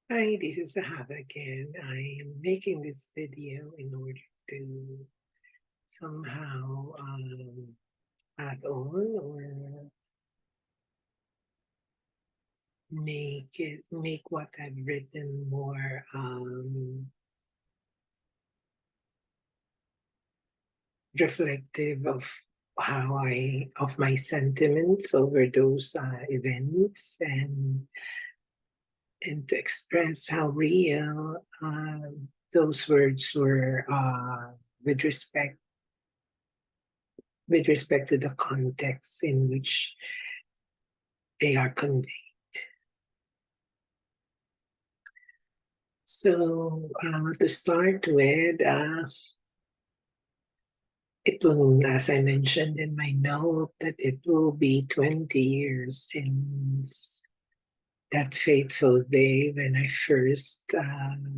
Hi, this is Ahavah again. I am making this video in order to somehow add on or make what I've written more reflective of my sentiments over those events and to express how real those words were with respect to the context in which they are conveyed. So to start with, it will, as I mentioned in my note, that it will be 20 years since that fateful day when I first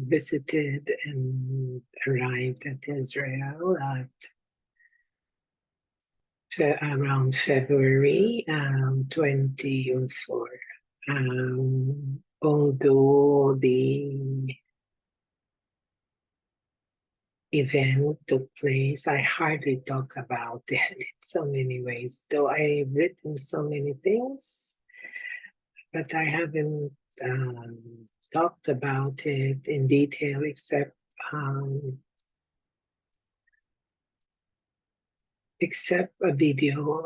visited and arrived at Israel around February 2004. Although the event took place, I hardly talk about it in so many ways, though I've written so many things, but I haven't talked about it in detail except a video,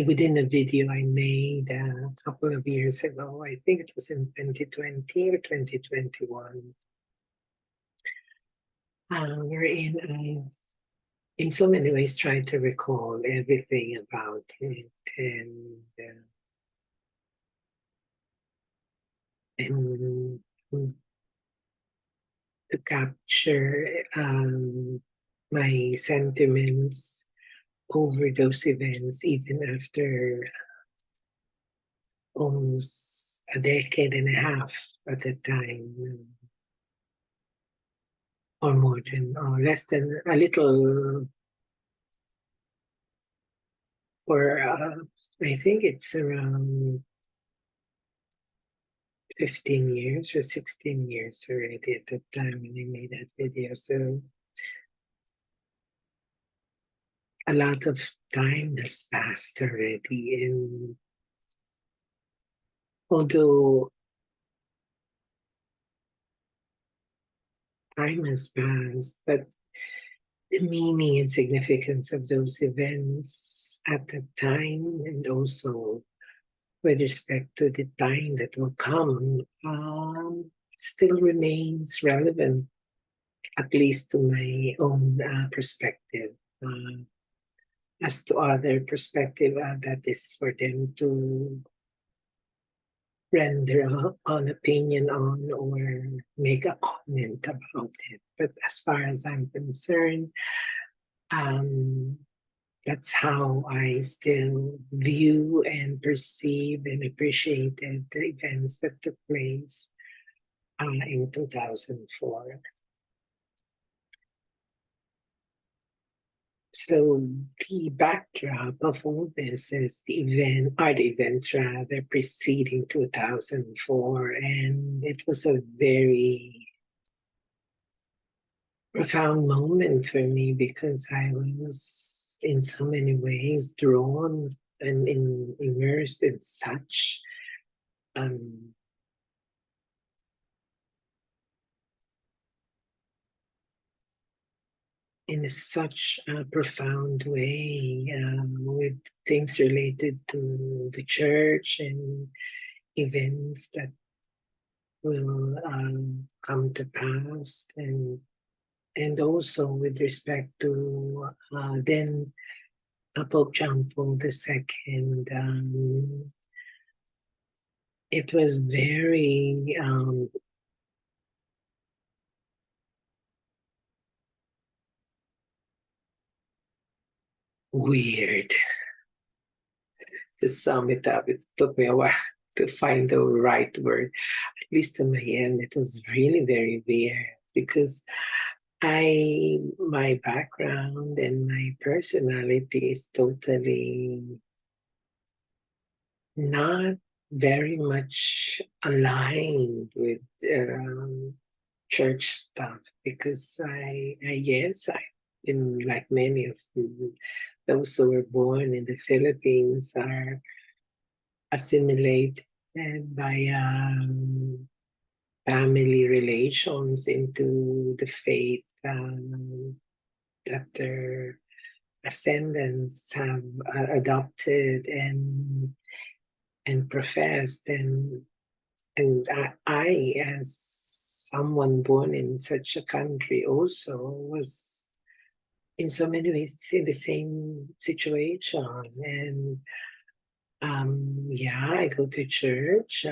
within a video I made a couple of years ago. I think it was in 2020 or 2021, wherein I, in so many ways, tried to recall everything about it and to capture my sentiments over those events, even after almost a decade and a half at the time, or more than, or less than a little, or I think it's around 15 years or 16 years already at the time when I made that video. So a lot of time has passed already. And although time has passed, but the meaning and significance of those events at the time, and also with respect to the time that will come, still remains relevant, at least to my own perspective. As to other perspective, that is for them to render an opinion on or make a comment about it. But as far as I'm concerned, um, that's how I still view and perceive and appreciated the events that took place in 2004. So the backdrop of all this is the events rather preceding 2004, and it was a very profound moment for me because I was in so many ways drawn and immersed in such um, in such a profound way with things related to the church and events that will come to pass, and also with respect to then Pope John Paul II. It was very weird to sum it up. It took me a while to find the right word. At least to my end, it was really very weird because my background and my personality is totally not very much aligned with church stuff because yes, I've been like many of those who were born in the Philippines are assimilated by family relations into the faith that their ascendants have adopted and professed and I as someone born in such a country also was in so many ways in the same situation and yeah, I go to church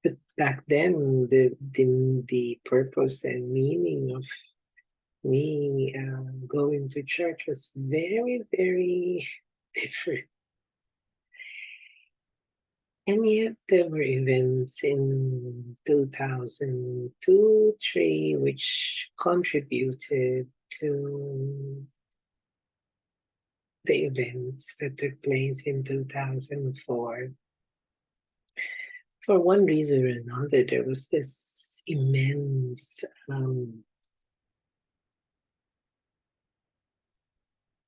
but back then the purpose and meaning of me going to church was very very different. And yet there were events in 2002, 3, which contributed to the events that took place in 2004. For one reason or another, there was this immense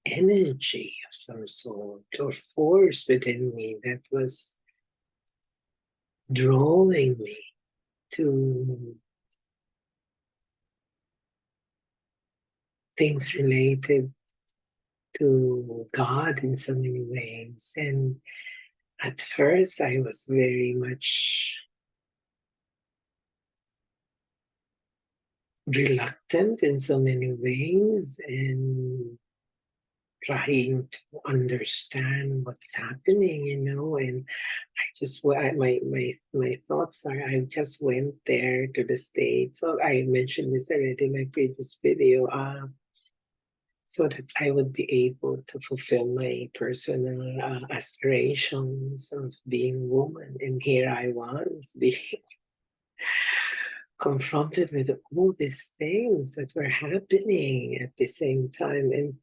energy of some sort or force within me that was drawing me to things related to God in so many ways. And at first, I was very much reluctant in so many ways and trying to understand what's happening, and my thoughts are I just went there to the States. So I mentioned this already in my previous video, so that I would be able to fulfill my personal aspirations of being a woman. And here I was being confronted with all these things that were happening at the same time. And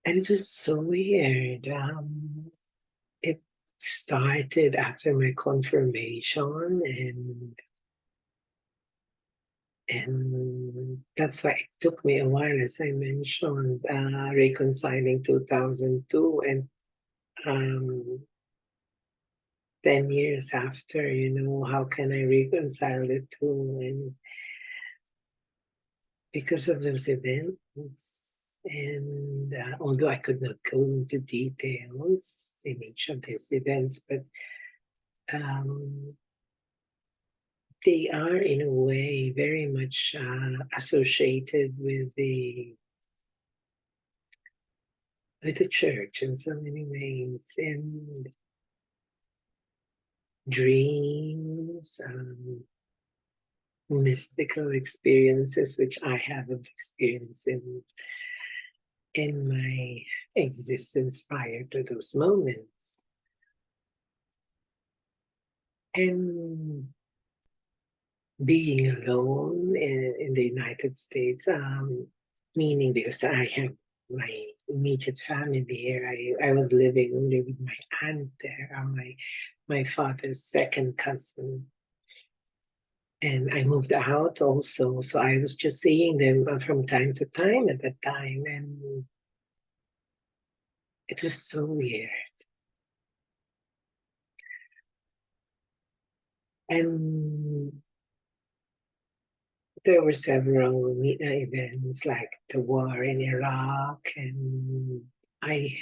it was so weird. It started after my confirmation and that's why it took me a while, as I mentioned, reconciling 2002 and um, 10 years after, how can I reconcile the two? And because of those events, and although I could not go into details in each of these events, but um, they are in a way very much associated with the church in so many ways, and dreams, mystical experiences which I haven't experienced in my existence prior to those moments. And being alone in the United States, meaning because I have my immediate family here. I was living only with my aunt there, my father's second cousin. And I moved out also, so I was just seeing them from time to time at that time, and it was so weird. And there were several events like the war in Iraq, and I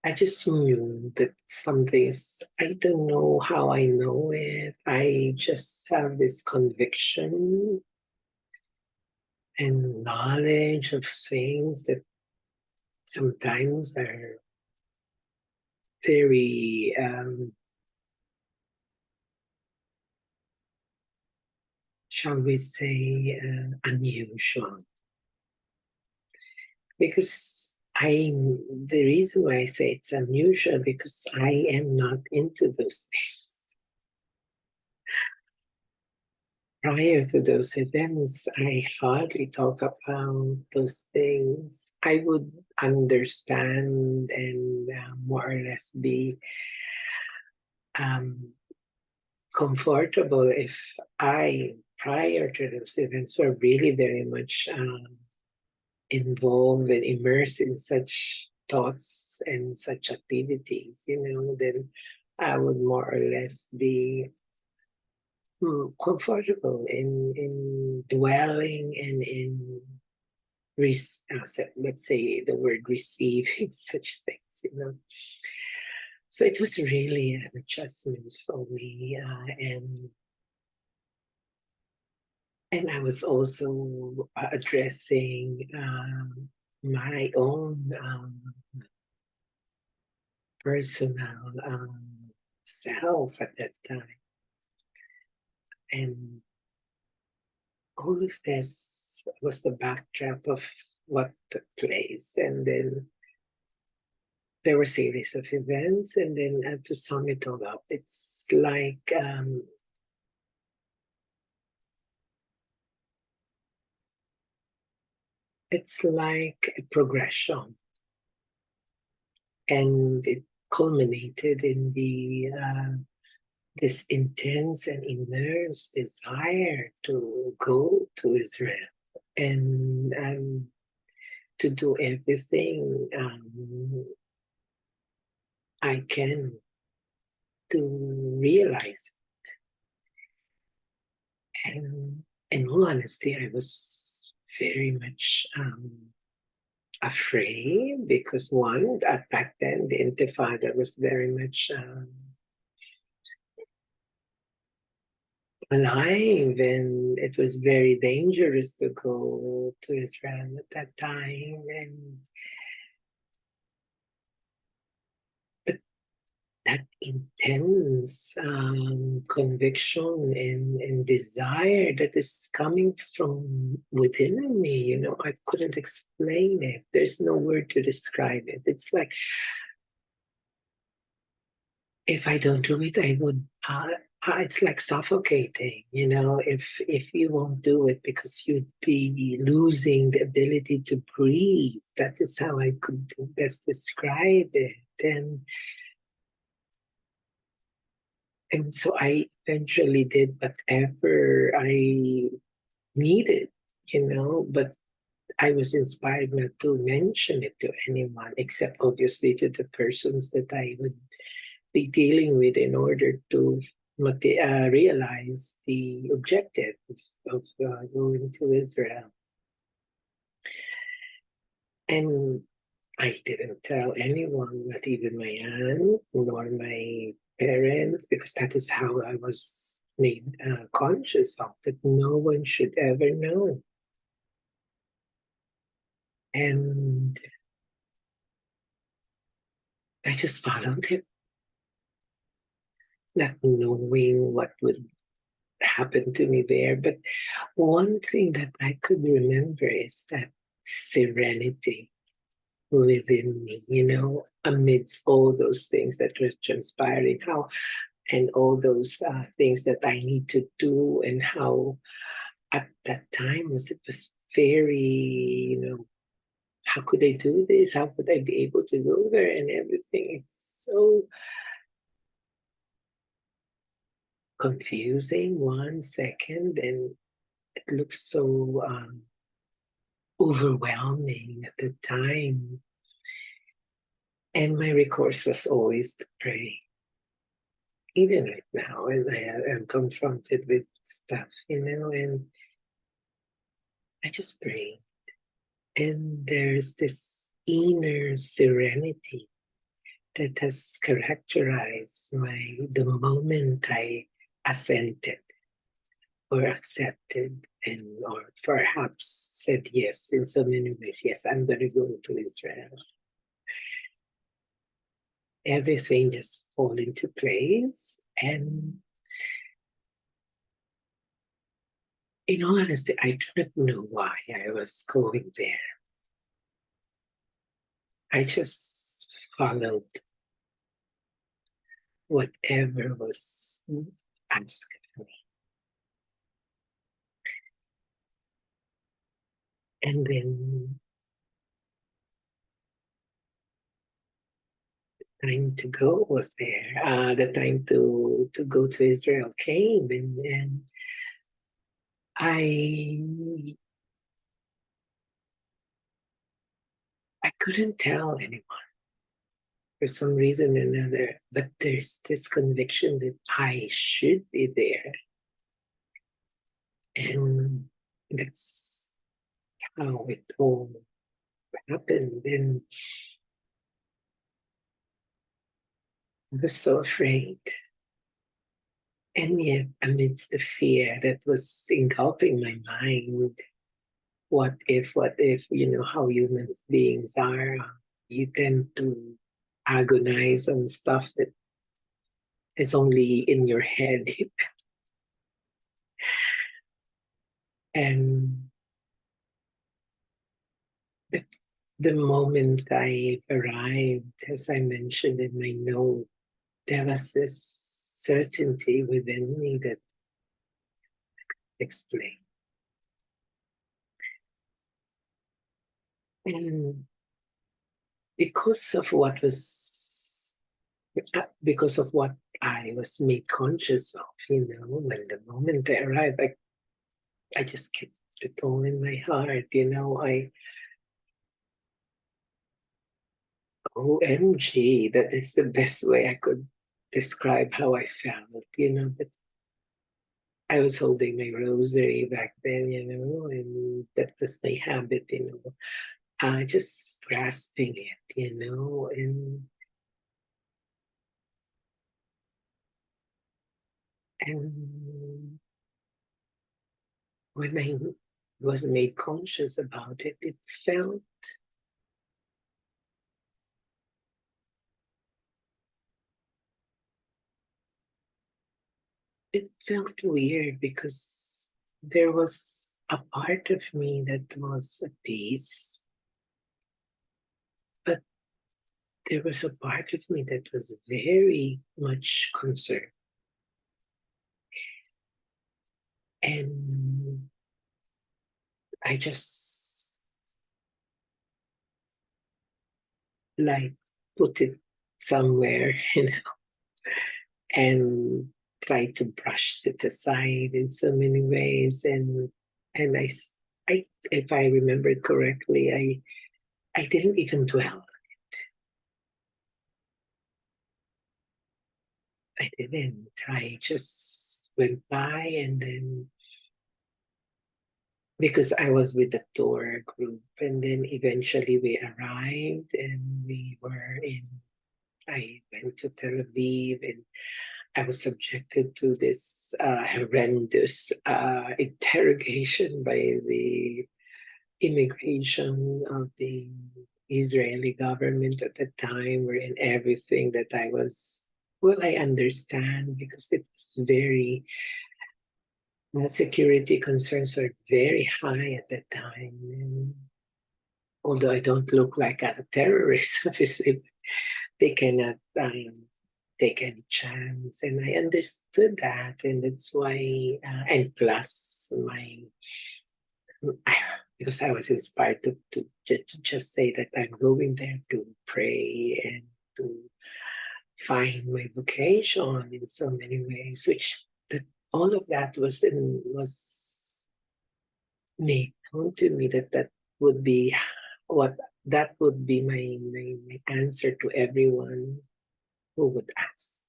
I just knew that something is, I don't know how I know it. I just have this conviction and knowledge of things that sometimes are very, shall we say, unusual. Because the reason why I say it's unusual because I am not into those things. prior to those events, I hardly talk about those things. I would understand and more or less be um, comfortable if I, prior to those events, were really very much involved and immersed in such thoughts and such activities, then I would more or less be comfortable in dwelling and in let's say the word receiving such things. So it was really an adjustment for me, and I was also addressing my own personal self at that time. And all of this was the backdrop of what took place. And then there were a series of events. And then to sum it all up, it's like a progression. And it culminated in this intense and immense desire to go to Israel and to do everything I can to realize it. And in all honesty, I was very much afraid because one, back then, the Intifada was very much alive, and it was very dangerous to go to Israel at that time. And but that intense conviction and desire that is coming from within me, I couldn't explain it. There's no word to describe it. It's like if I don't do it, I would. It's like suffocating, if you won't do it because you'd be losing the ability to breathe. That is how I could best describe it. And so I eventually did whatever I needed, but I was inspired not to mention it to anyone, except obviously to the persons that I would be dealing with in order to realize the objective of going to Israel. And I didn't tell anyone, not even my aunt nor my parents, because that is how I was made conscious of, that no one should ever know. And I just followed him, not knowing what would happen to me there. But one thing that I could remember is that serenity within me, amidst all those things that were transpiring, and all those things that I need to do, and how at that time it was very, how could I do this? How could I be able to go there and everything? It's so confusing 1 second, and it looks so overwhelming at the time. And my recourse was always to pray. Even right now, when I am confronted with stuff, and I just pray. And there's this inner serenity that has characterized the moment I assented or accepted, or perhaps said yes in so many ways. Yes, I'm going to go to Israel. Everything just fall into place. And in all honesty, I do not know why I was going there. I just followed whatever was asked of me. And then time to go was there. The time to go to Israel came, and I couldn't tell anyone for some reason or another, but there's this conviction that I should be there, and that's how it all happened. And I was so afraid. And yet, amidst the fear that was engulfing my mind, what if, how human beings are, you tend to agonize on stuff that is only in your head. And the, the moment I arrived, as I mentioned in my note, there was this certainty within me that explained. And because of what was because of what I was made conscious of, when the moment I arrived, I just kept it all in my heart, OMG, that is the best way I could describe how I felt, but I was holding my rosary back then, and that was my habit, just grasping it, and when I was made conscious about it, felt weird because there was a part of me that was at peace, but there was a part of me that was very much concerned. And I just like put it somewhere, and try to brush it aside in so many ways. And I, if I remembered correctly, I didn't even dwell. I didn't. I just went by, and then because I was with the tour group, and then eventually we arrived, and I went to Tel Aviv, and I was subjected to this horrendous interrogation by the immigration of the Israeli government at the time, wherein everything that I understand because it was very, security concerns were very high at that time. And although I don't look like a terrorist, obviously, they cannot take any chance. And I understood that. And that's why, and plus because I was inspired to just say that I'm going there to pray and to find my vocation in so many ways, which that all of that was made known to me that would be what that would be my answer to everyone who would ask.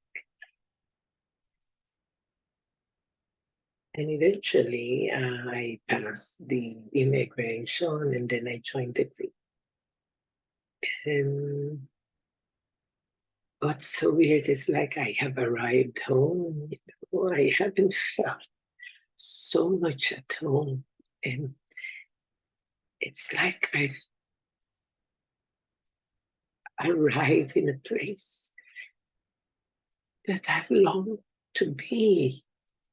And eventually, I passed the immigration, and then I joined the group. And what's so weird is like I have arrived home. I haven't felt so much at home. And it's like I've arrived in a place that I've longed to be.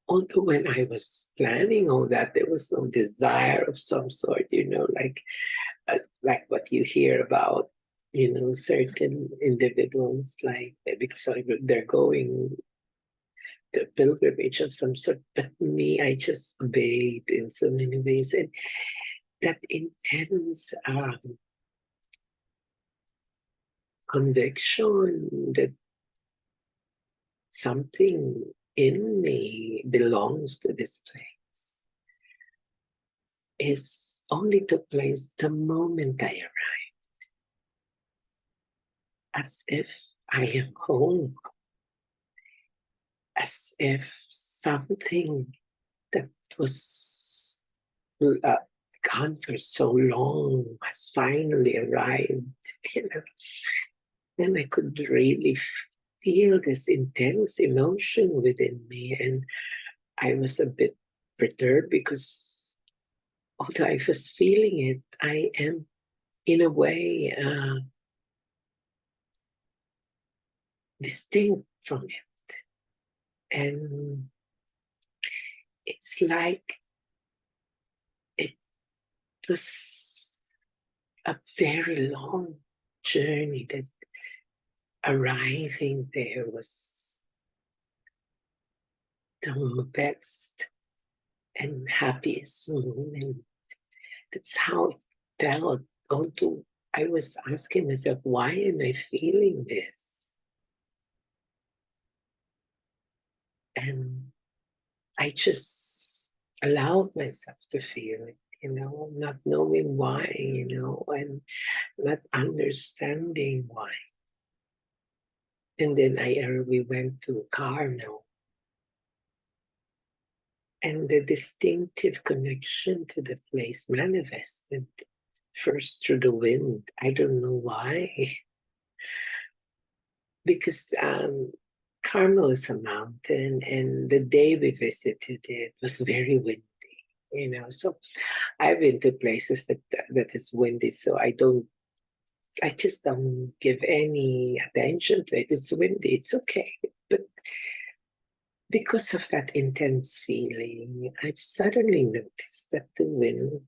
Although when I was planning all that, there was no desire of some sort, like what you hear about, certain individuals, like because they're going to pilgrimage of some sort. But me, I just obeyed in so many ways. that intense conviction that something in me belongs to this place is only took place the moment I arrived, as if I am home, as if something that was gone for so long has finally arrived, you know. And I could really feel this intense emotion within me. And I was a bit perturbed because although I was feeling it, I am in a way distinct from it. And it's like it was a very long journey that arriving there was the best and happiest moment. That's how it felt. Although I was asking myself, why am I feeling this? And I just allowed myself to feel it, not knowing why, and not understanding why. And then we went to Carmel, and the distinctive connection to the place manifested first through the wind. I don't know why, because Carmel is a mountain, and the day we visited it was very windy. So I've been to places that is windy, so I just don't give any attention to it. It's windy, it's okay. But because of that intense feeling, I've suddenly noticed that the wind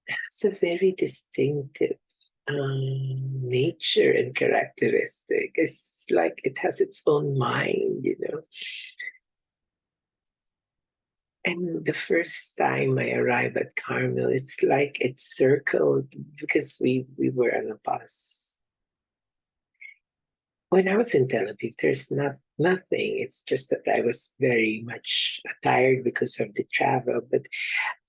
has a very distinctive nature and characteristic. It's like it has its own mind. And the first time I arrived at Carmel, it's like it circled because we were on a bus. When I was in Tel Aviv, there's nothing. It's just that I was very much tired because of the travel. But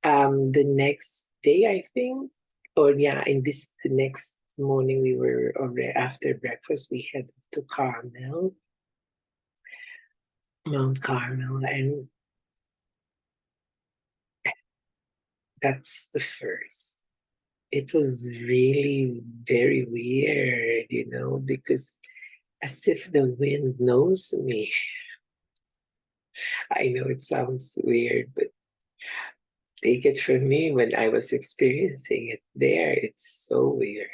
the next day, I think, or yeah, the next morning, we were already after breakfast. We headed to Carmel, Mount Carmel, and that's the first. It was really very weird, because as if the wind knows me. I know it sounds weird, but take it from me, when I was experiencing it there, it's so weird.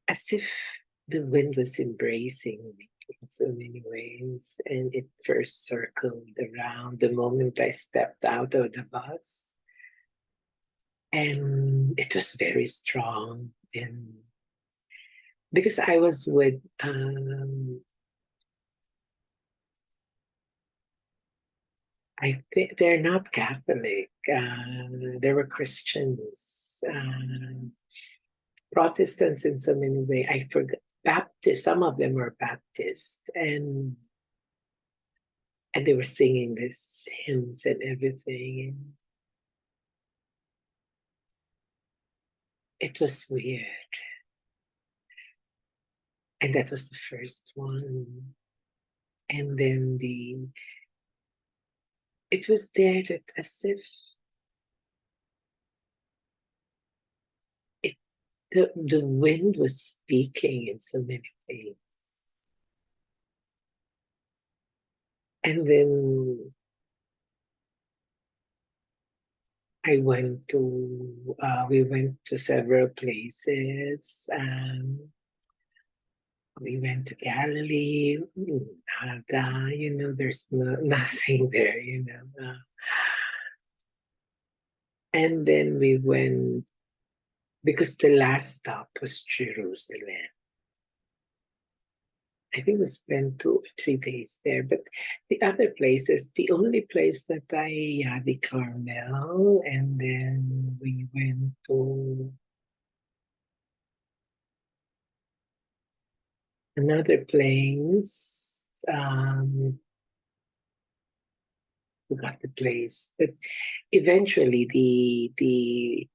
As if the wind was embracing me in so many ways, and it first circled around the moment I stepped out of the bus. And it was very strong. And because I was with I think they're not Catholic. They were Christians, Protestants in so many ways. I forgot Baptist. Some of them were Baptist, and they were singing these hymns and everything. And it was weird, and that was the first one. And then it was there that as if it the wind was speaking in so many ways. And then we went to several places. We went to Galilee, nada, there's nothing there. And then we went, because the last stop was Jerusalem. I think we spent 2 or 3 days there. But the other places, the only place that the Carmel, and then we went to another place. Forgot the place, but eventually the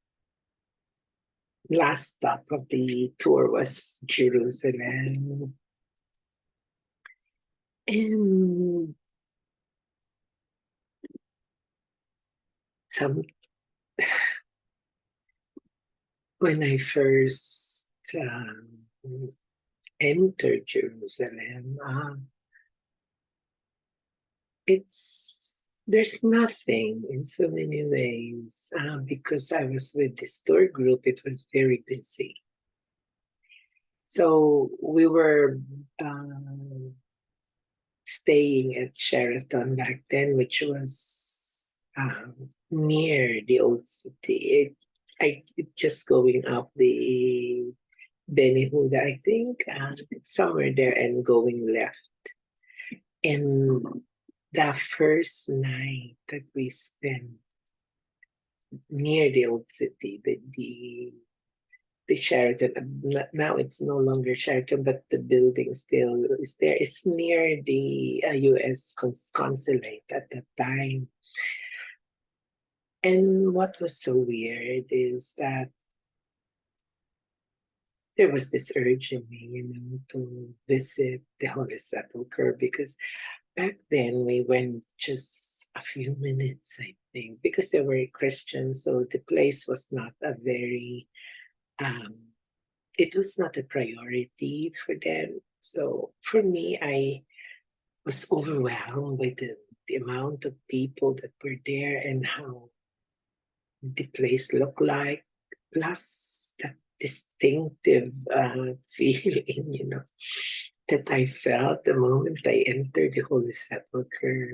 last stop of the tour was Jerusalem. And some when I first entered Jerusalem, it's there's nothing in so many ways because I was with this tour group. It was very busy, so we were staying at Sheraton back then, which was near the old city. It just going up the Benihuda, I think, somewhere there, and going left. And the first night that we spent near the old city, the Sheraton, now it's no longer Sheraton, but the building still is there. It's near the US consulate at that time. And what was so weird is that there was this urge in me, to visit the Holy Sepulchre, because back then we went just a few minutes, I think, because they were Christians, so the place was not a very um, it was not a priority for them. So for me, I was overwhelmed by the amount of people that were there and how the place looked like, plus that distinctive feeling, that I felt the moment I entered the Holy Sepulchre.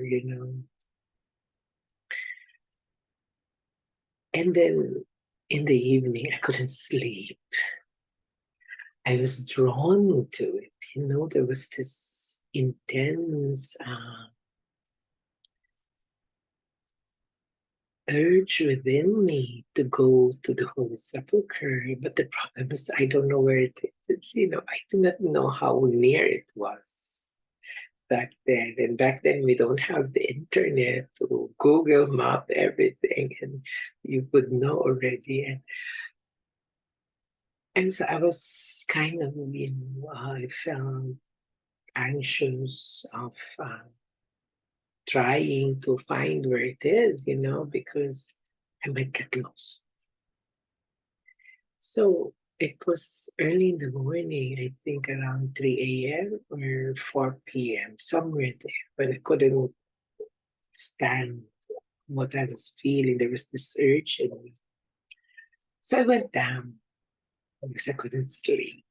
And then in the evening, I couldn't sleep. I was drawn to it. There was this intense urge within me to go to the Holy Sepulchre. But the problem is, I don't know where it is. I do not know how near it was back then. And back then, we don't have the internet to Google map everything, and you would know already. And so I was kind of, I felt anxious of trying to find where it is, because I might get lost. So it was early in the morning, I think around 3 a.m. or 4 p.m., somewhere there, when I couldn't stand what I was feeling. There was this urge in me. So I went down because I couldn't sleep.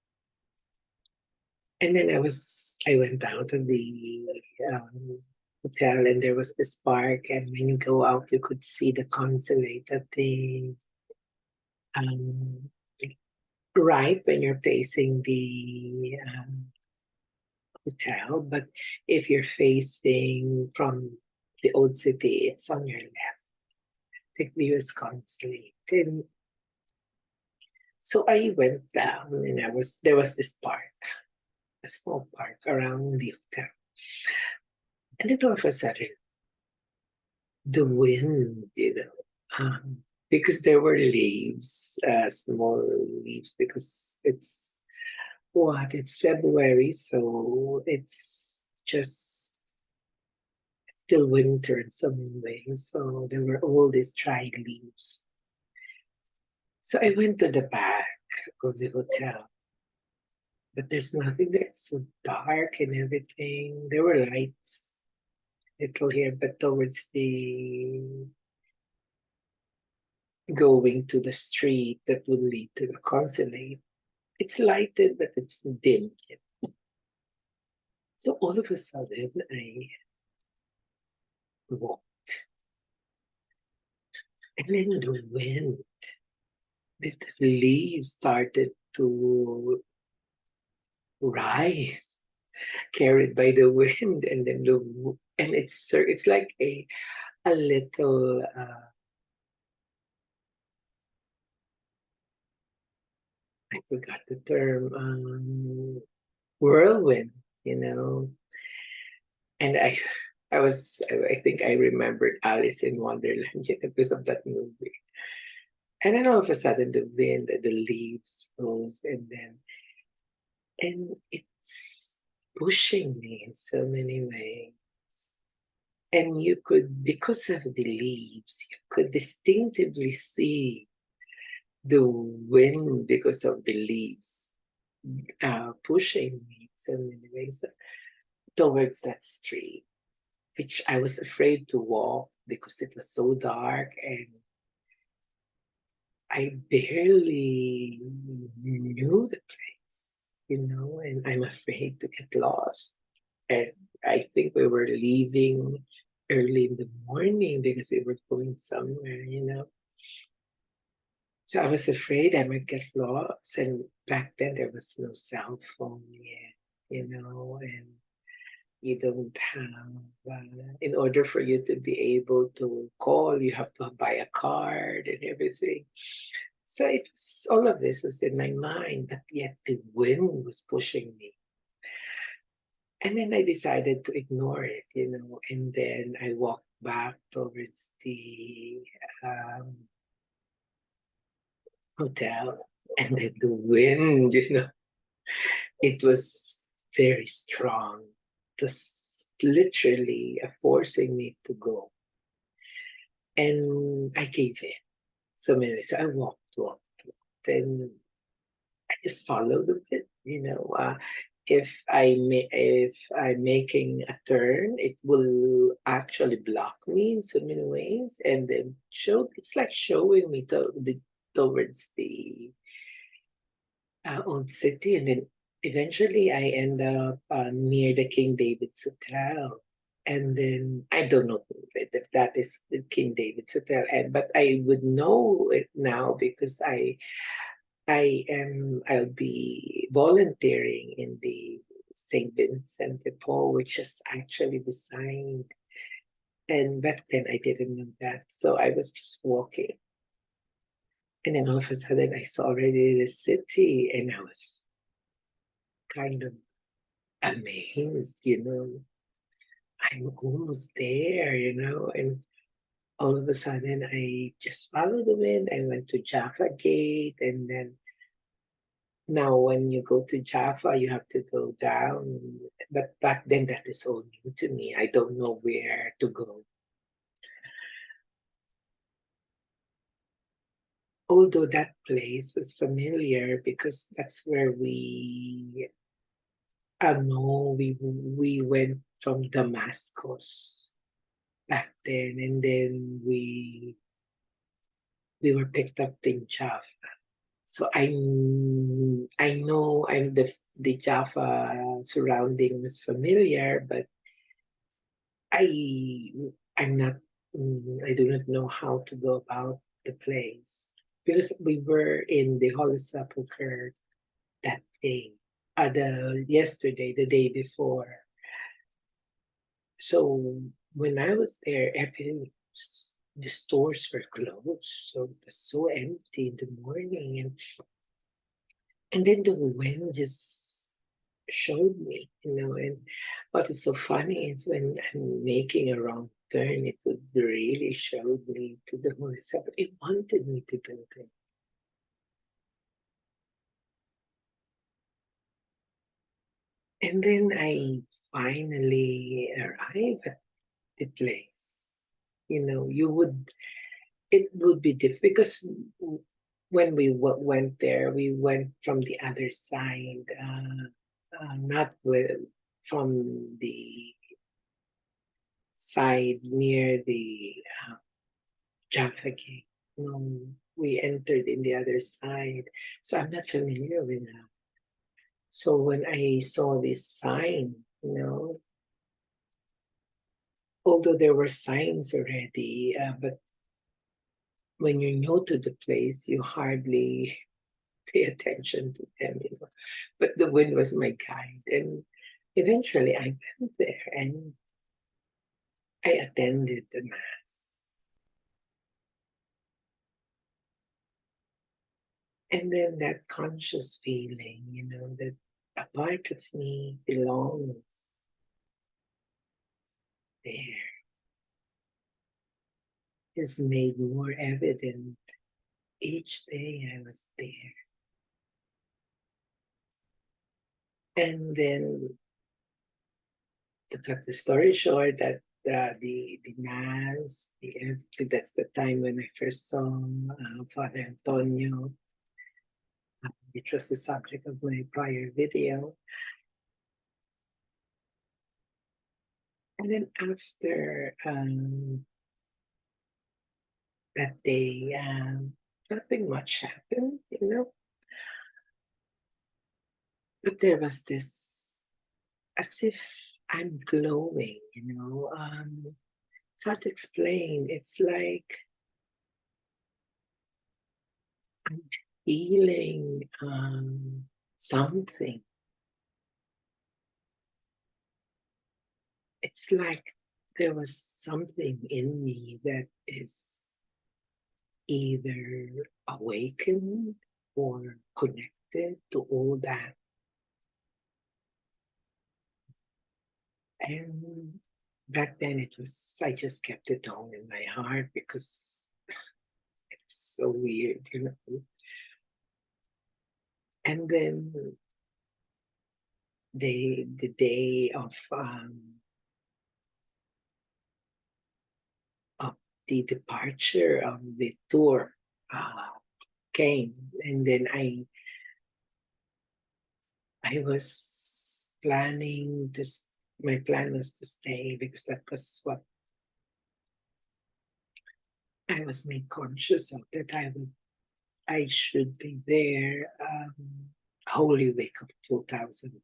And then I went out of the hotel, and there was this park, and when you go out you could see the consulate at the um, right when you're facing the hotel. But if you're facing from the old city, it's on your left, the US consulate. And so I went down, and there was this park, a small park around the hotel. And then all of a sudden, the wind, because there were leaves, small leaves, because it's February, so it's just still winter in so many ways. So there were all these dried leaves. So I went to the back of the hotel, but there's nothing there. It's so dark and everything. There were lights little here, but towards the going to the street that would lead to the consulate, it's lighted, but it's dim. So all of a sudden, I walked, and then the wind, the leaves started to rise. carried by the wind, and then and it's like a little I forgot the term, whirlwind, you know. And I think I remembered Alice in Wonderland, because of that movie. And then all of a sudden the wind, the leaves rose, and it's pushing me in so many ways. And you could, because of the leaves, you could distinctively see the wind because of the leaves pushing me in so many ways towards that street, which I was afraid to walk because it was so dark and I barely knew the place, and I'm afraid to get lost. And I think we were leaving early in the morning because we were going somewhere. So I was afraid I might get lost. And back then there was no cell phone yet, and you don't have, in order for you to be able to call, you have to buy a card and everything. So all of this was in my mind, but yet the wind was pushing me. And then I decided to ignore it, and then I walked back towards the hotel. And then the wind, it was very strong. It was literally forcing me to go. And I gave in. So I walked, and I just followed it. If I'm making a turn, it will actually block me in so many ways, and then it's like showing me towards the old city, and then eventually I end up near the King David's Hotel. And then I don't know if that is the King David's Hotel, but I would know it now because I'll be volunteering in the St. Vincent de Paul, which is actually beside. And back then I didn't know that. So I was just walking. And then all of a sudden I saw already the city, and I was kind of amazed. I'm almost there, and all of a sudden I just followed the wind. I went to Jaffa Gate, and then now when you go to Jaffa, you have to go down. But back then that is all new to me. I don't know where to go. Although that place was familiar because that's where we went from Damascus back then, and then we were picked up in Jaffa. So I know the Jaffa surrounding was familiar, but I I'm not I do not know how to go about the place because we were in the Holy Sepulchre that day, the day before. So when I was there, the stores were closed, so it was so empty in the morning, and then the wind just showed me. And what is so funny is when I'm making a wrong turn, it would really show me to the Holy Sepulchre. It wanted me to go there. And then I finally arrive at the place. It would be difficult because when we went there, we went from the other side, not from the side near the Jaffa Gate. No, we entered in the other side, so I'm not familiar with that. So when I saw this sign, you know, although there were signs already, but when you're new to the place, you hardly pay attention to them. But the wind was my guide, and eventually I went there and I attended the Mass. And then that conscious feeling, that a part of me belongs there is made more evident each day I was there. And then, to cut the story short, that the Mass, that's the time when I first saw Father Antonio, which was the subject of my prior video. And then after that day, nothing much happened, but there was this, as if I'm glowing, it's hard to explain. It's like I'm feeling something. It's like there was something in me that is either awakened or connected to all that. And back then I just kept it all in my heart because it was so weird. And then the day of the departure of the tour came, and then I was planning to. My plan was to stay because that was what I was made conscious of. That I should be there. Holy Week of 2000.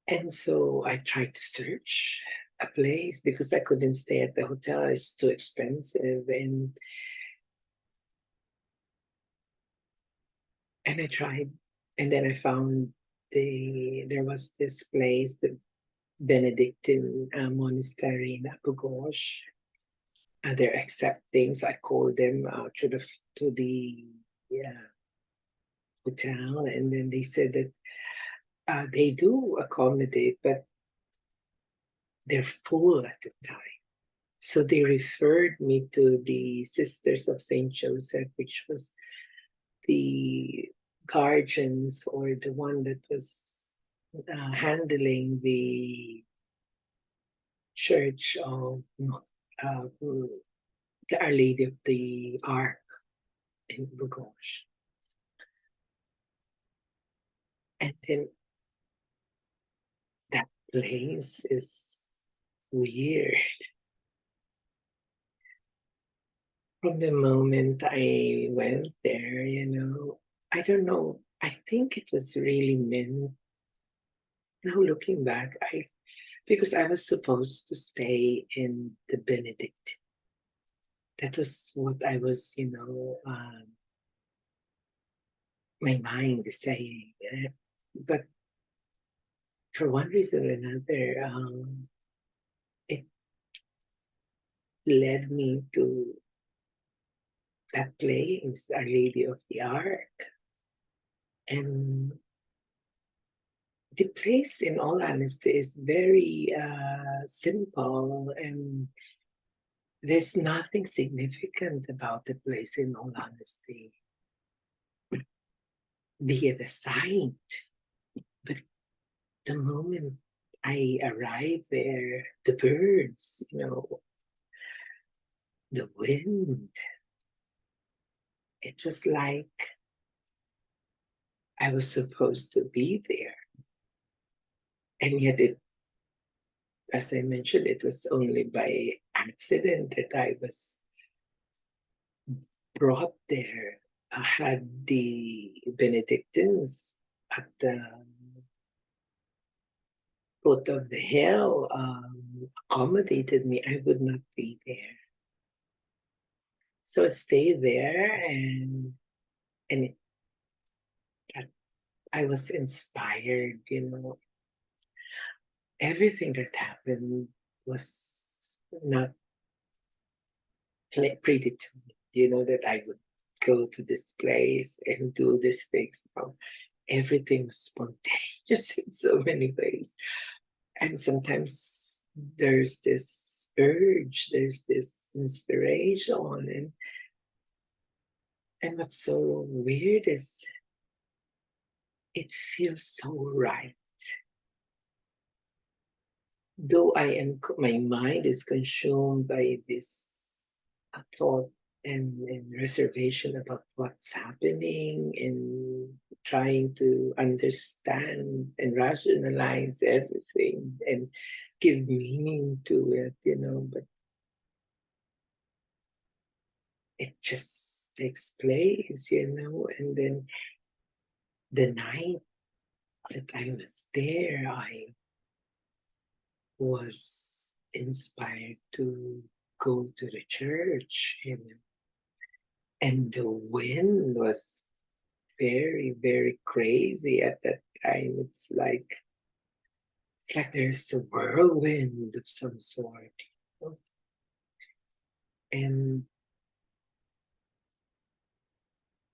And so I tried to search a place because I couldn't stay at the hotel. It's too expensive. And I tried. And then I found there was this place, the Benedictine monastery in Abu Ghosh. They're accepting. So I called them to the hotel. And then they said that they do accommodate, but they're full at the time. So they referred me to the Sisters of St. Joseph, which was the guardians or the one that was handling the church of the Our Lady of the Ark in Bugosh. And then that place is weird. From the moment I went there, I don't know. I think it was really meant. Now looking back, because I was supposed to stay in the Benedict. That was what I was, my mind is saying. But for one reason or another, it led me to that place, Our Lady of the Ark. And the place, in all honesty, is very simple, and there's nothing significant about the place, in all honesty. Be it a sight, but the moment I arrived there, the birds, the wind, it was like I was supposed to be there. And yet as I mentioned, it was only by accident that I was brought there. I had the Benedictines at the foot of the hill accommodated me, I would not be there. So I stayed there, and it got I was inspired, everything that happened was not predetermined, that I would go to this place and do these things. No, everything was spontaneous in so many ways. And sometimes there's this urge, there's this inspiration, and what's so weird is it feels so right. Though my mind is consumed by this thought and reservation about what's happening and trying to understand and rationalize everything and give meaning to it, but it just takes place, and then the night that I was there, I was inspired to go to the church, and the wind was very, very crazy at that time. It's like there's a whirlwind of some sort, and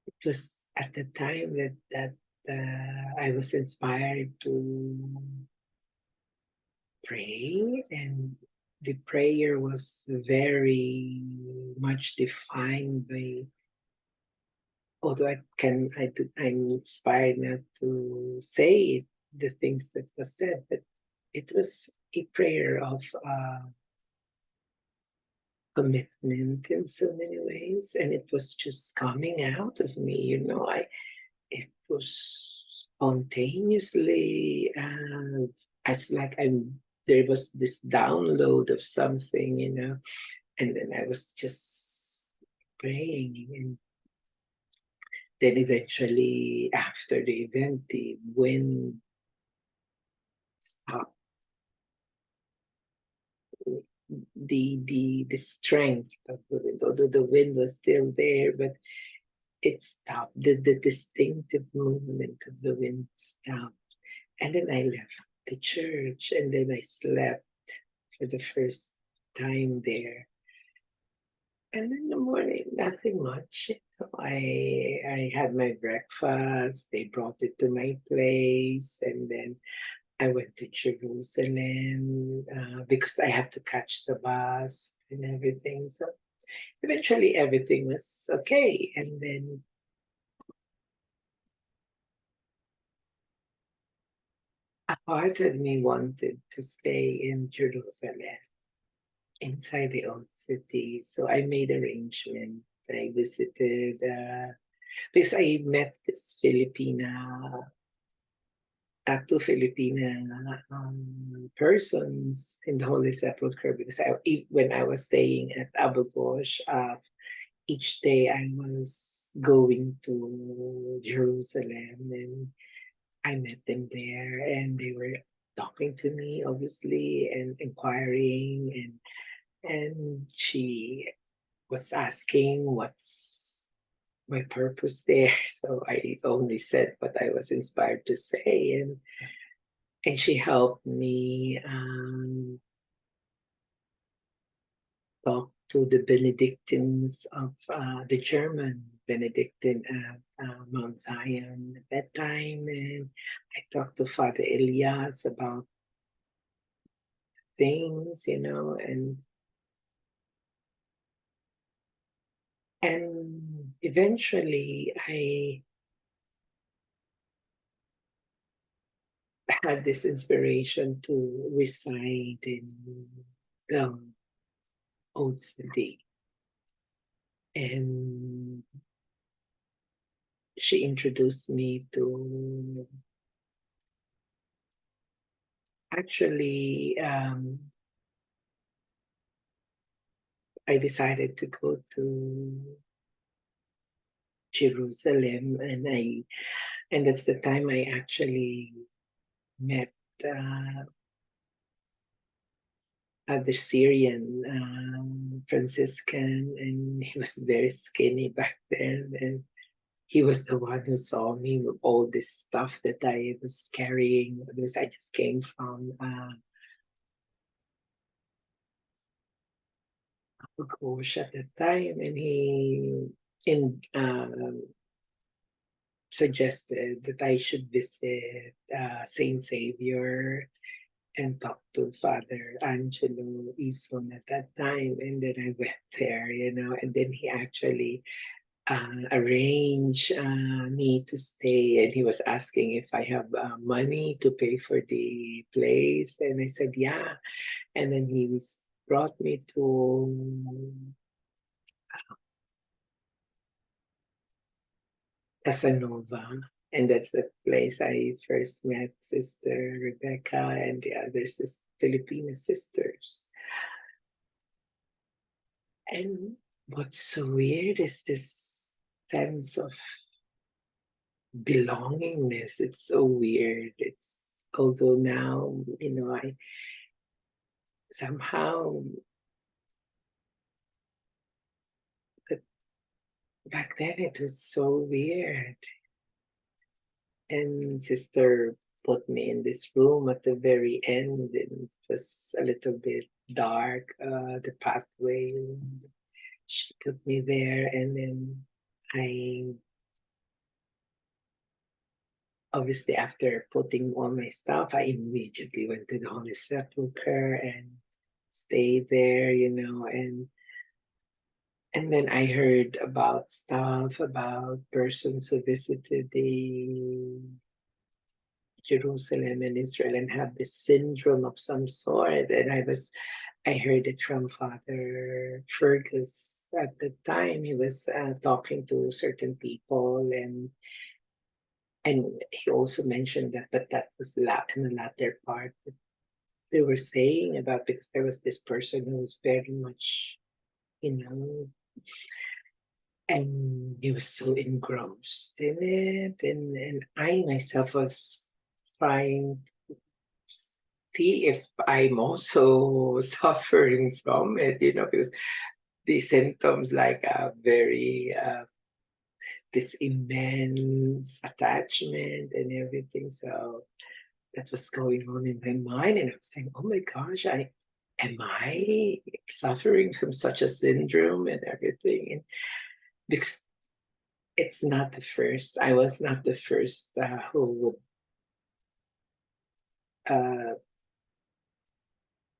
it was at the time that I was inspired to pray, and the prayer was very much defined by, although I'm inspired not to say the things that was said, but it was a prayer of commitment in so many ways, and it was just coming out of me. It was spontaneously. It's like there was this download of something, and then I was just praying, and then eventually after the event, the wind stopped. The strength of the wind, although the wind was still there, but it stopped. The distinctive movement of the wind stopped. And then I left the church, and then I slept for the first time there. And in the morning, nothing much. I had my breakfast. They brought it to my place, and then I went to Jerusalem because I have to catch the bus and everything. So eventually, everything was okay. And then a part of me wanted to stay in Jerusalem, inside the old city. So I made arrangement. I visited because I met this two Filipina persons in the Holy Sepulchre, because when I was staying at Abu Ghosh, each day I was going to Jerusalem, and I met them there, and they were talking to me, obviously, and inquiring, and she was asking what's my purpose there. So I only said what I was inspired to say, and she helped me talk to the Benedictines of the German Benedictine at Mount Zion at that time, and I talked to Father Elias about things, and eventually I had this inspiration to reside in the old city. And she introduced me to, actually, I decided to go to Jerusalem, and that's the time I actually met uh, the Syrian Franciscan, and he was very skinny back then, he was the one who saw me with all this stuff that I was carrying because I just came from Gosh at that time, and he in suggested that I should visit Saint Xavier and talk to Father Angelo Ison at that time. And then I went there, and then he actually arranged me to stay. And he was asking if I have money to pay for the place. And I said, yeah. And then brought me to Casanova. And that's the place I first met Sister Rebecca and the other Filipino sisters. And what's so weird is this sense of belongingness. It's so weird. It's although now, I somehow, but back then it was so weird. And Sister put me in this room at the very end, and it was a little bit dark, the pathway. She took me there, and then I obviously, after putting all my stuff, I immediately went to the Holy Sepulchre and stayed there, and then I heard about stuff about persons who visited the Jerusalem and Israel and have this syndrome of some sort. And I heard it from Father Fergus at the time. He was talking to certain people, and he also mentioned that, but that was in the latter part. They were saying about, because there was this person who was very much, you know, and he was so engrossed in it. And I myself was trying to see if I'm also suffering from it, because the symptoms like a very this immense attachment and everything. So that was going on in my mind, and I was saying, "Oh my gosh, am I suffering from such a syndrome and everything?" And because it's not the first, I was not the first who would uh,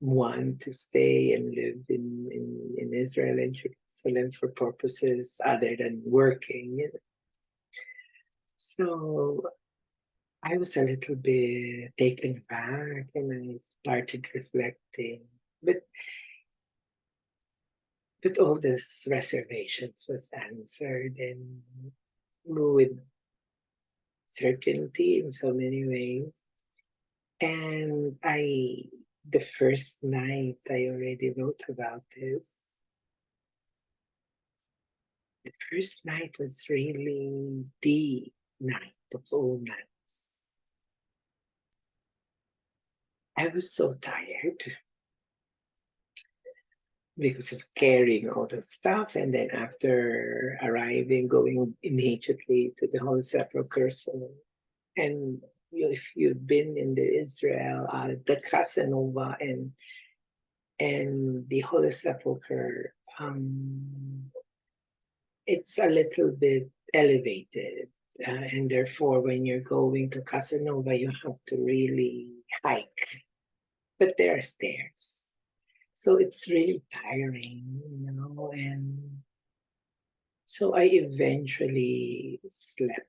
want to stay and live in Israel and Jerusalem for purposes other than working. So I was a little bit taken back, and I started reflecting. But all these reservations was answered, and with certainty in so many ways. And the first night I already wrote about this. The first night was really the night of all nights. I was so tired because of carrying all the stuff, and then after arriving, going immediately to the Holy Sepulchre. And if you've been in the Israel, the Casanova and the Holy Sepulchre, it's a little bit elevated. And therefore, when you're going to Casanova, you have to really hike. But there are stairs. So it's really tiring, and so I eventually slept.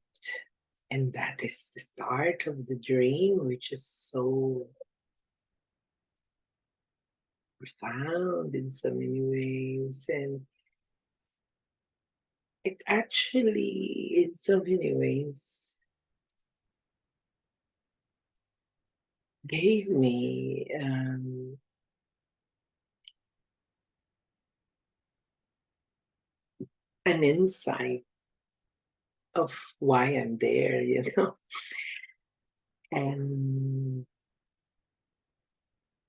And that is the start of the dream, which is so profound in so many ways. And it actually, in so many ways, gave me an insight of why I'm there. And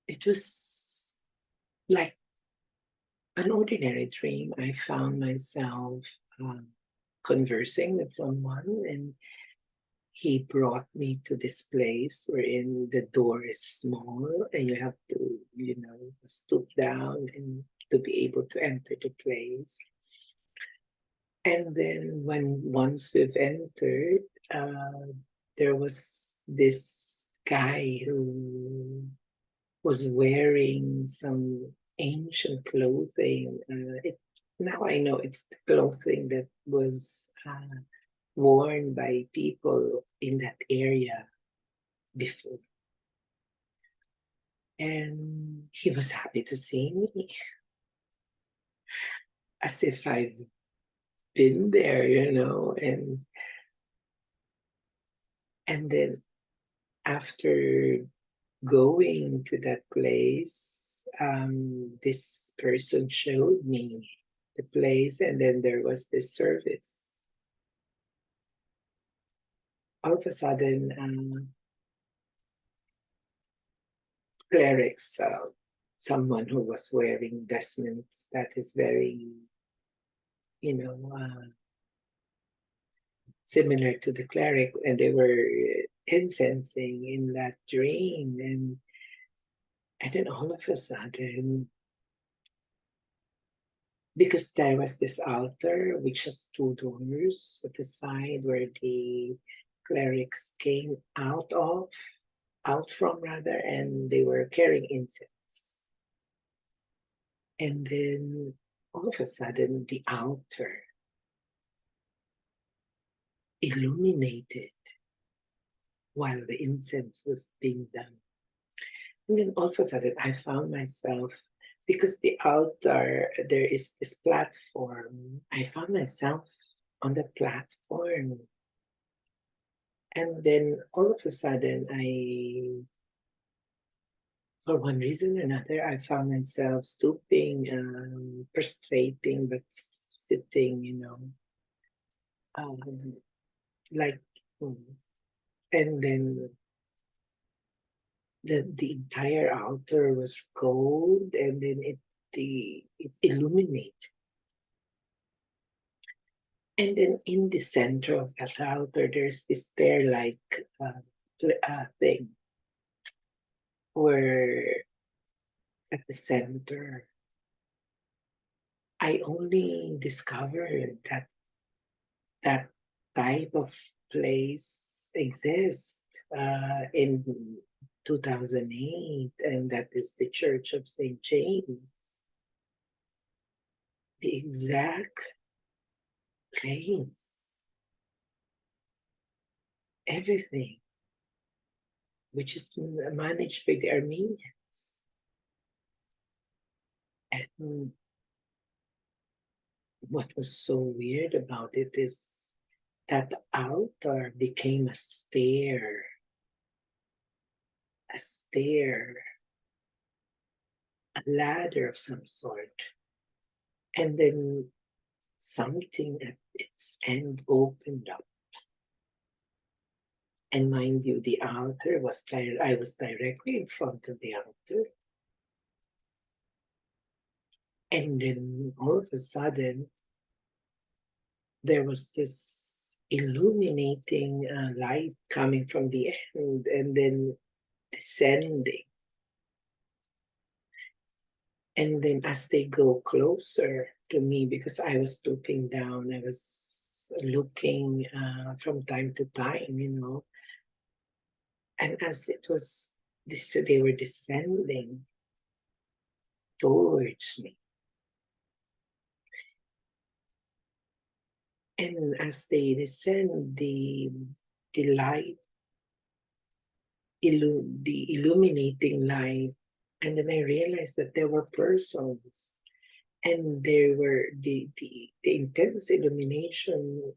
it was like an ordinary dream. I found myself conversing with someone, and he brought me to this place wherein the door is small and you have to, stoop down and to be able to enter the place. And then once we've entered, there was this guy who was wearing some ancient clothing. Now I know it's the clothing that was worn by people in that area before. And he was happy to see me, as if I've been there, and then after going to that place, this person showed me the place, and then there was this service. All of a sudden, clerics, someone who was wearing vestments that is very, similar to the cleric, and they were incensing in that drain, and then all of a sudden, because there was this altar which has two doors at the side where the clerics came out from rather, and they were carrying incense. And then all of a sudden the altar illuminated while the incense was being done. And then all of a sudden I found myself, because the altar, there is this platform, I found myself on the platform. And then all of a sudden, for one reason or another, I found myself stooping, prostrating, but sitting, like, and then the entire altar was gold, and then it illuminated. And then in the center of that altar, there's this stair-like thing, where at the center, I only discovered that type of place exists in 2008, and that is the Church of St. James. The exact place, everything, which is managed by the Armenians. And what was so weird about it is that the altar became a stair, a ladder of some sort. And then something at its end opened up. And mind you, the altar was I was directly in front of the altar. And then all of a sudden, there was this illuminating light coming from the end and then descending. And then as they go closer to me, because I was stooping down, I was looking from time to time, and as it was, they were descending towards me. And as they descend, the light, the illuminating light, and then I realized that there were persons, and there were the intense illumination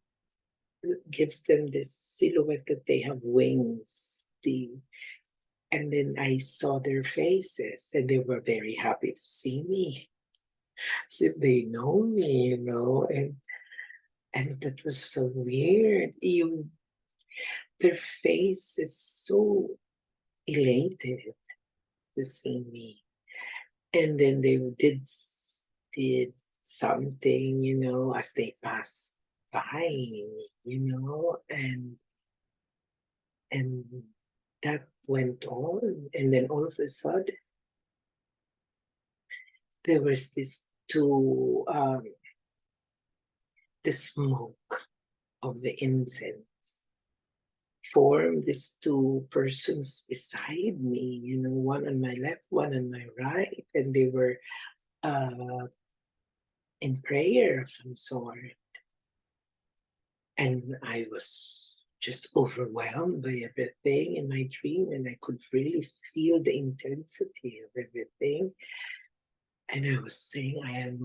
gives them this silhouette that they have wings. And then I saw their faces, and they were very happy to see me, as if they know me, and that was so weird. Their face is so elated to see me. And then they did something, as they passed fine, and that went on, and then all of a sudden there was this two the smoke of the incense formed these two persons beside me, one on my left, one on my right, and they were uh, in prayer of some sort. And I was just overwhelmed by everything in my dream, and I could really feel the intensity of everything. And I was saying, I am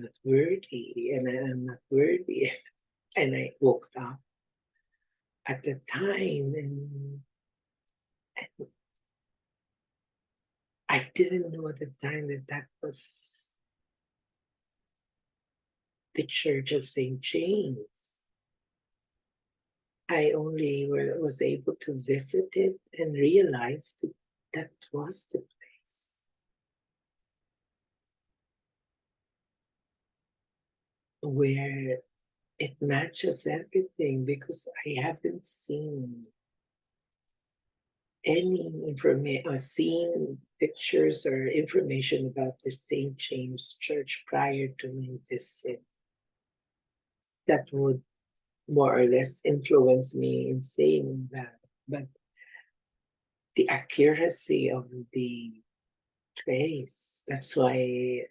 not worthy, and I am not worthy. And I woke up at the time, and I didn't know at the time that that was the Church of St. James. I only was able to visit it and realize that that was the place where it matches everything, because I haven't seen any information or seen pictures or information about the St. James Church prior to my visit that would more or less influence me in saying that. But the accuracy of the place, that's why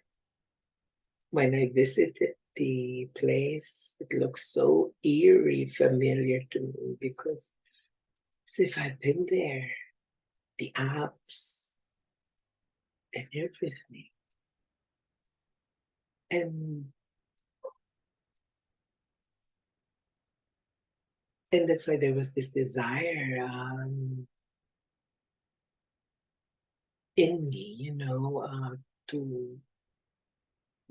when I visited the place, it looks so eerie familiar to me, because as if I've been there, the apps and everything. And that's why there was this desire in me, to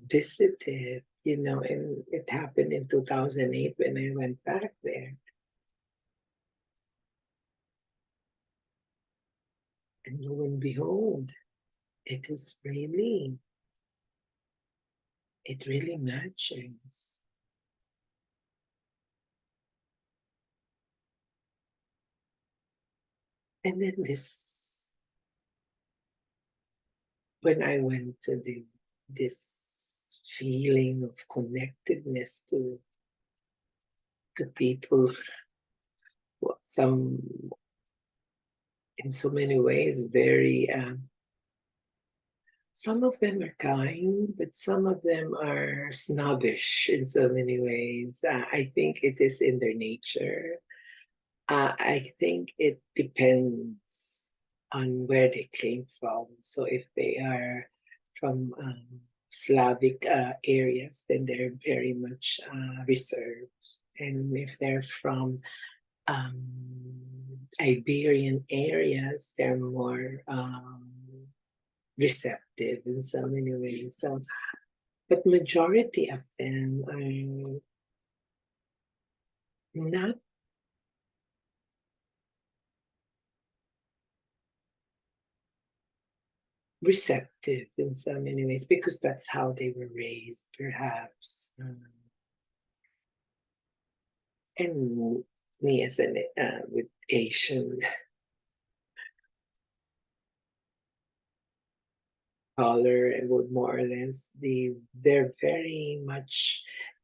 visit it, and it happened in 2008 when I went back there. And lo and behold, it is really, it really matches. And then when I went to this feeling of connectedness to people, some in so many ways very some of them are kind, but some of them are snobbish in so many ways. I think it is in their nature. I think it depends on where they came from. So if they are from Slavic areas, then they're very much reserved. And if they're from Iberian areas, they're more receptive in so many ways. So, but majority of them are not receptive in so many ways, because that's how they were raised, perhaps. And me as an with Asian color, and would more or less be, they're very much,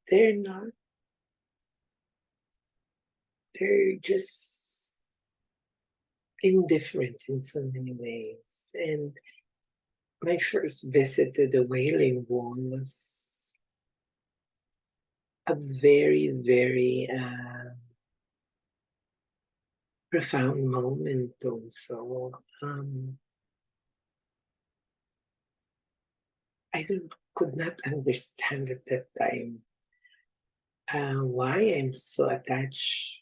they're not, they're just indifferent in so many ways. And my first visit to the Wailing Wall was a very, very profound moment also. Could not understand at that time why I'm so attached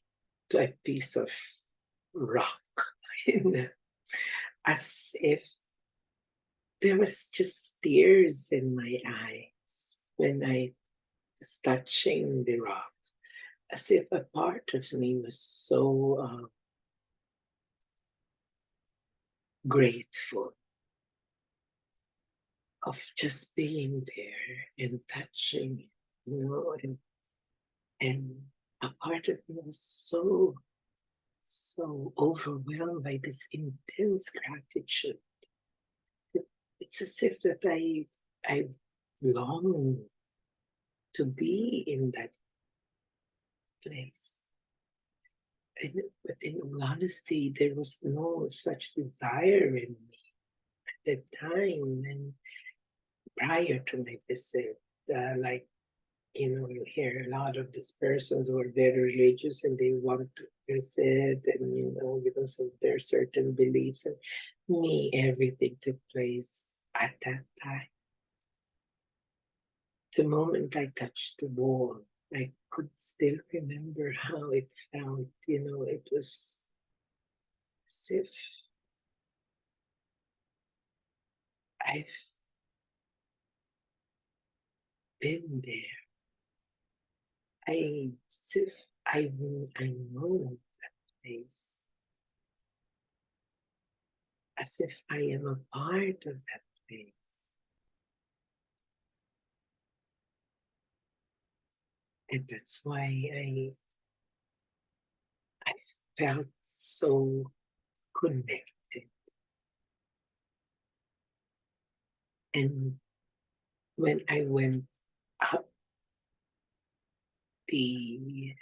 to a piece of rock, as if there was just tears in my eyes when I was touching the rock, as if a part of me was so grateful of just being there and touching it, And a part of me was so overwhelmed by this intense gratitude. It's as if that I long to be in that place. But in all honesty, there was no such desire in me at that time. And prior to my visit, like, you hear a lot of these persons who are very religious and they want to visit, and, because of their certain beliefs. And me, everything took place at that time. The moment I touched the wall, I could still remember how it felt. It was as if I've been there. As if I know that place, as if I am a part of that place. And that's why I felt so connected. And when I went up the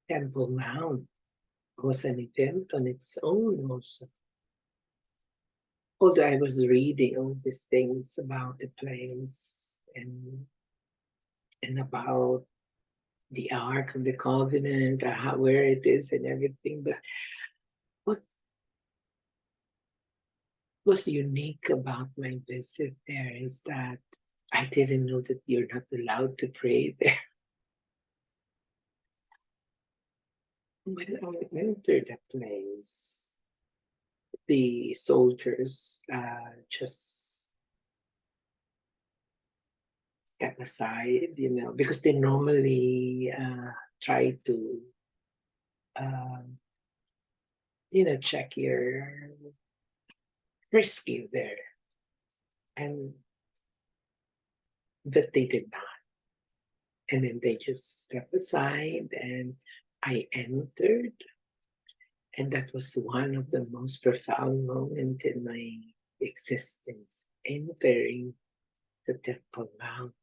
Temple Mount, was an event on its own also. Although I was reading all these things about the place and about the Ark of the Covenant, where it is and everything, but what was unique about my visit there is that I didn't know that you're not allowed to pray there. When I entered the place, the soldiers just step aside, because they normally try to, um, check your frisk you there. And but they did not. And then they just stepped aside and I entered. And that was one of the most profound moments in my existence, entering the Temple Mount.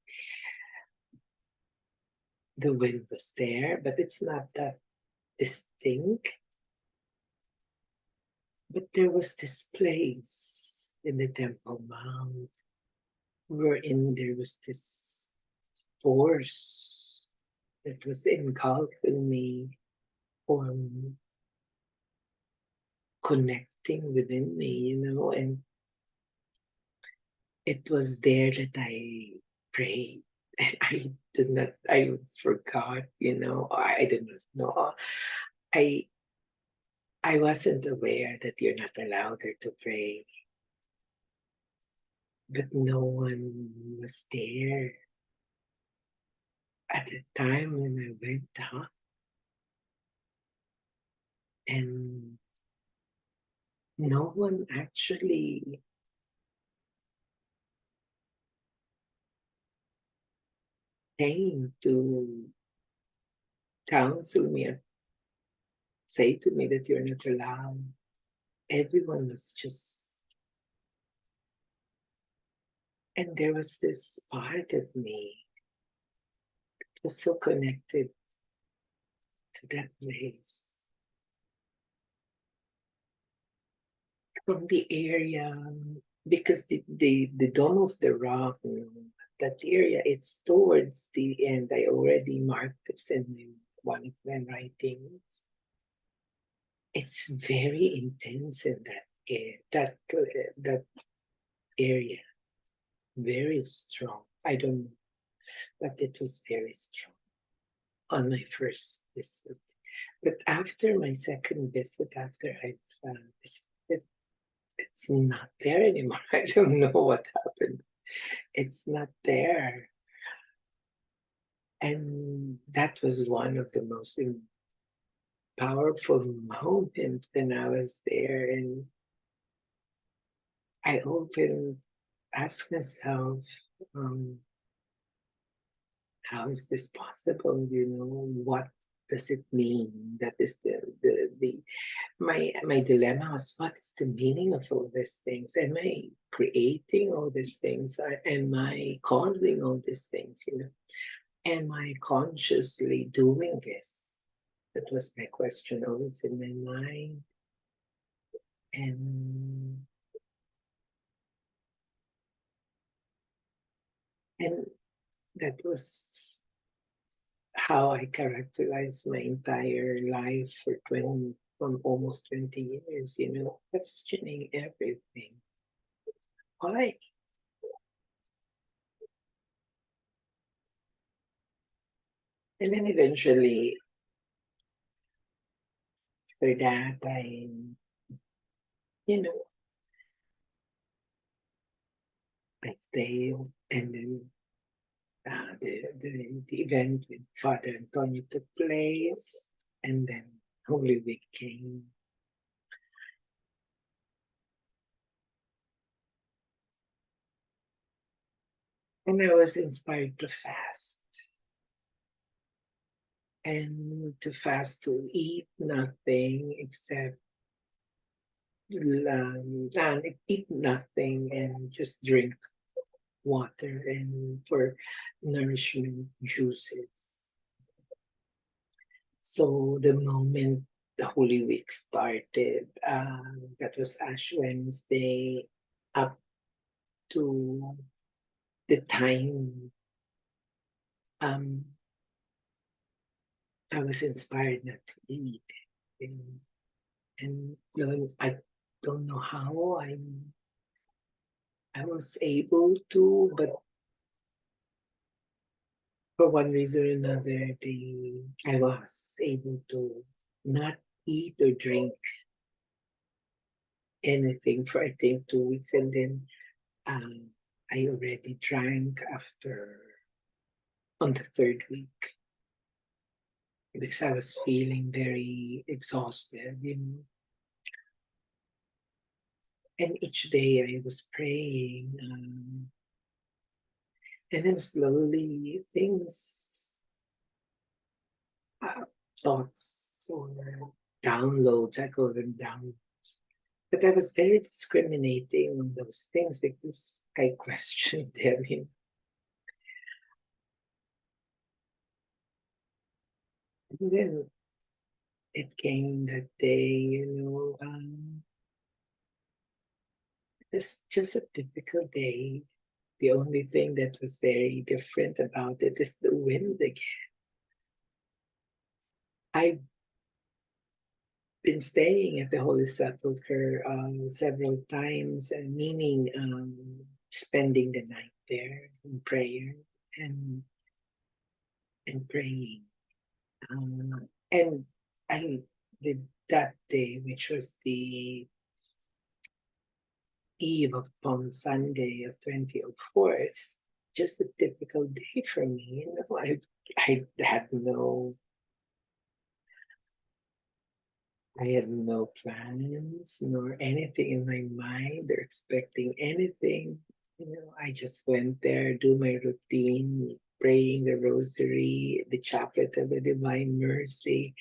The wind was there, but it's not that distinct. But there was this place in the Temple Mount wherein there was this force that was engulfing me, or connecting within me, and it was there that I prayed. I forgot, I did not know. I I wasn't aware that you're not allowed there to pray, but no one was there at the time when I went up, and no one actually came to counsel me or say to me that you're not allowed. Everyone was just, and there was this part of me that was so connected to that place. From the area, because the dome of the rock, that area, it's towards the end. I already marked this in one of my writings. It's very intense in that area, very strong. I don't know, but it was very strong on my first visit. But after my second visit, after I visited, it's not there anymore. I don't know what happened. It's not there. And that was one of the most powerful moments when I was there. And I often ask myself, um, how is this possible? What does it mean? That is the my dilemma was, what is the meaning of all these things? Am I creating all these things? Or am I causing all these things? Am I consciously doing this? That was my question always in my mind. And that was how I characterized my entire life from almost 20 years, questioning everything. Why? And then eventually, for that, you know, I stayed, and then the event with Father Antonio took place, and then Holy Week came. And I was inspired to fast. And to fast, to eat nothing except eat nothing and just drink water and for nourishment juices. So the moment the Holy Week started, that was Ash Wednesday, up to the time um, I was inspired not to eat. And I don't know how I was able to, but for one reason or another, I was able to not eat or drink anything for I think 2 weeks, and then I already drank after on the third week because I was feeling very exhausted. And each day I was praying, and then slowly things, uh, thoughts or downloads, I call them downloads. But I was very discriminating on those things because I questioned them. And then it came that day. It's just a typical day. The only thing that was very different about it is the wind again. I've been staying at the Holy Sepulchre several times, and meaning spending the night there in prayer and and praying. And I did that day, which was the eve of Palm Sunday of 2004. It's just a typical day for me. I had no plans nor anything in my mind or expecting anything. I just went there, do my routine, praying the rosary, the chaplet of the Divine Mercy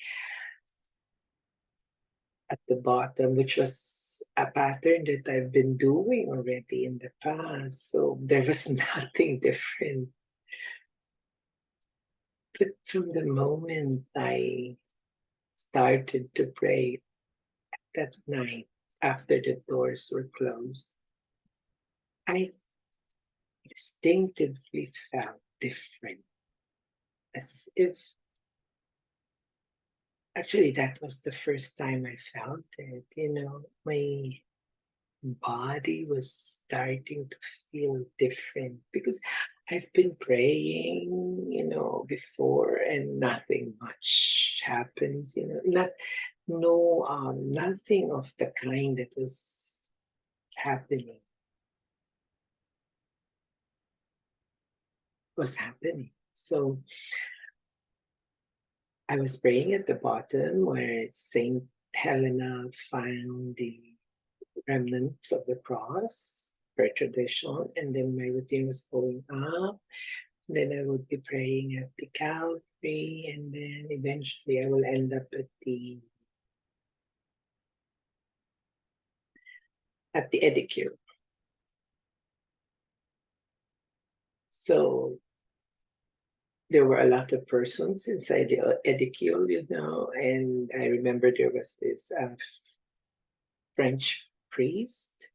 at the bottom, which was a pattern that I've been doing already in the past. So there was nothing different. But from the moment I started to pray that night after the doors were closed, I instinctively felt different, as if actually that was the first time I felt it. My body was starting to feel different because I've been praying, before, and nothing much happens, not no nothing of the kind that was happening. So I was praying at the bottom where Saint Helena found the remnants of the cross per tradition, and then my routine was going up Then I would be praying at the Calvary, and then eventually I will end up at the edicule. So there were a lot of persons inside the edicule, and I remember there was this French priest,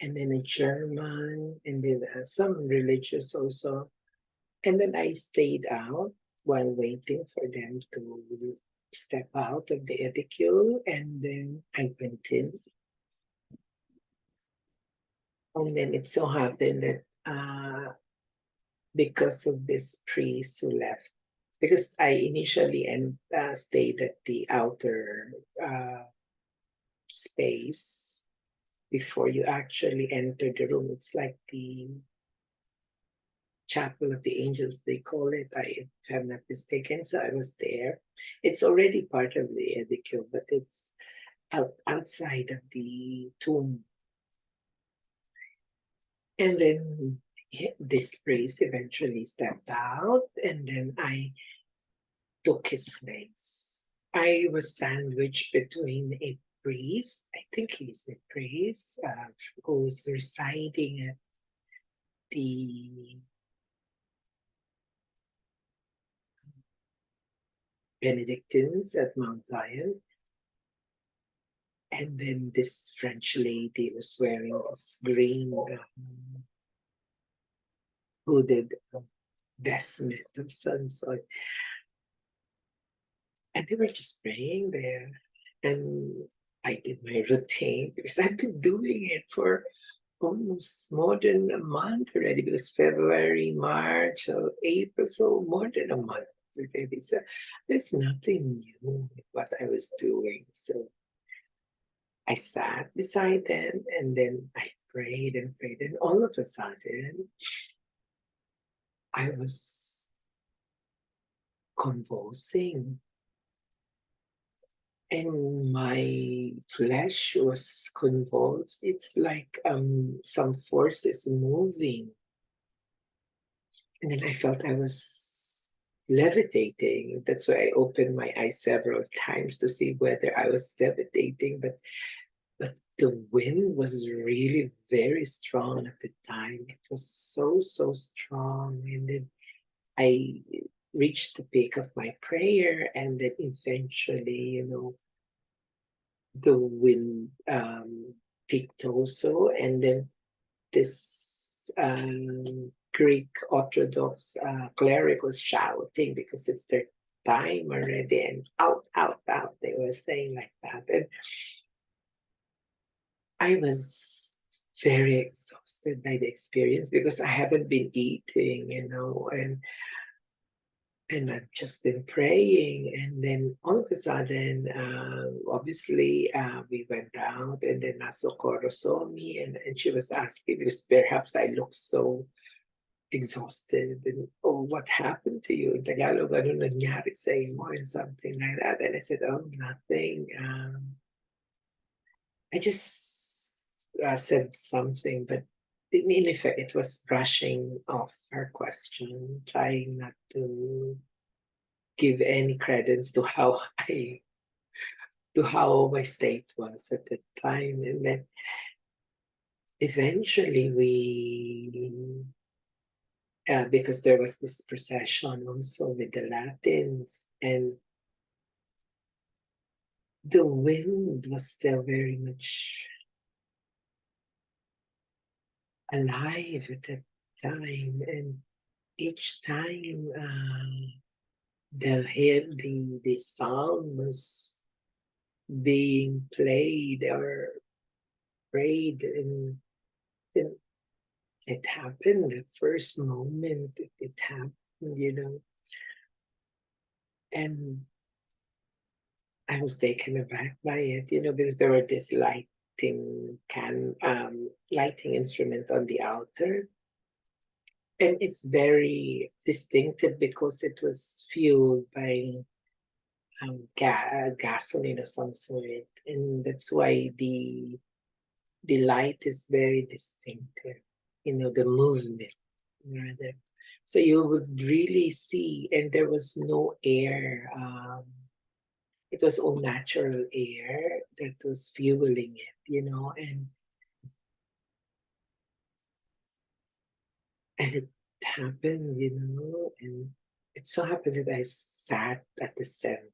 and then a German, and then some religious also. And then I stayed out while waiting for them to step out of the edicule, and then I went in. And then it so happened that because of this priest who left, because I initially stayed at the outer space before you actually enter the room. It's like the Chapel of the Angels, they call it, if I'm not mistaken. So I was there. It's already part of the edicule, but it's outside of the tomb. And then this priest eventually stepped out, and then I took his place. I was sandwiched between a priest, I think he's a priest, who's residing at the Benedictines at Mount Zion. And then this French lady was wearing this green hooded vestment of some sort. And they were just praying there. And I did my routine because I've been doing it for almost more than a month already, because February, March, so April, so more than a month already. So there's nothing new with what I was doing. So I sat beside them, and then I prayed and prayed, and all of a sudden I was convulsing, and my flesh was convulsed. It's like some force is moving. And then I felt I was levitating. That's why I opened my eyes several times to see whether I was levitating. But the wind was really very strong at the time. It was so, so strong. And then I reached the peak of my prayer, and then eventually, the wind peaked also. And then this Greek Orthodox cleric was shouting because it's their time already, and out, out, out, they were saying like that. And I was very exhausted by the experience because I haven't been eating, and I've just been praying. And then all of a sudden, obviously, we went out, and then Nasokoro saw me, and she was asking, because perhaps I look so exhausted, and oh, what happened to you? In Tagalog, ano nangyari sa mo, and something like that. And I said, oh, nothing. I just said something, but in effect, it was brushing off her question, trying not to give any credence to how my state was at the time. And then eventually because there was this procession also with the Latins, and the wind was still very much alive at that time. And each time the psalm was being played or prayed, and then it happened the first moment it happened, and I was taken aback by it, because there were this lighting instrument on the altar, and it's very distinctive because it was fueled by gasoline of some sort, and that's why the light is very distinctive, the movement rather. So you would really see, and there was no air. It was all natural air that was fueling it, and it happened, and it so happened that I sat at the center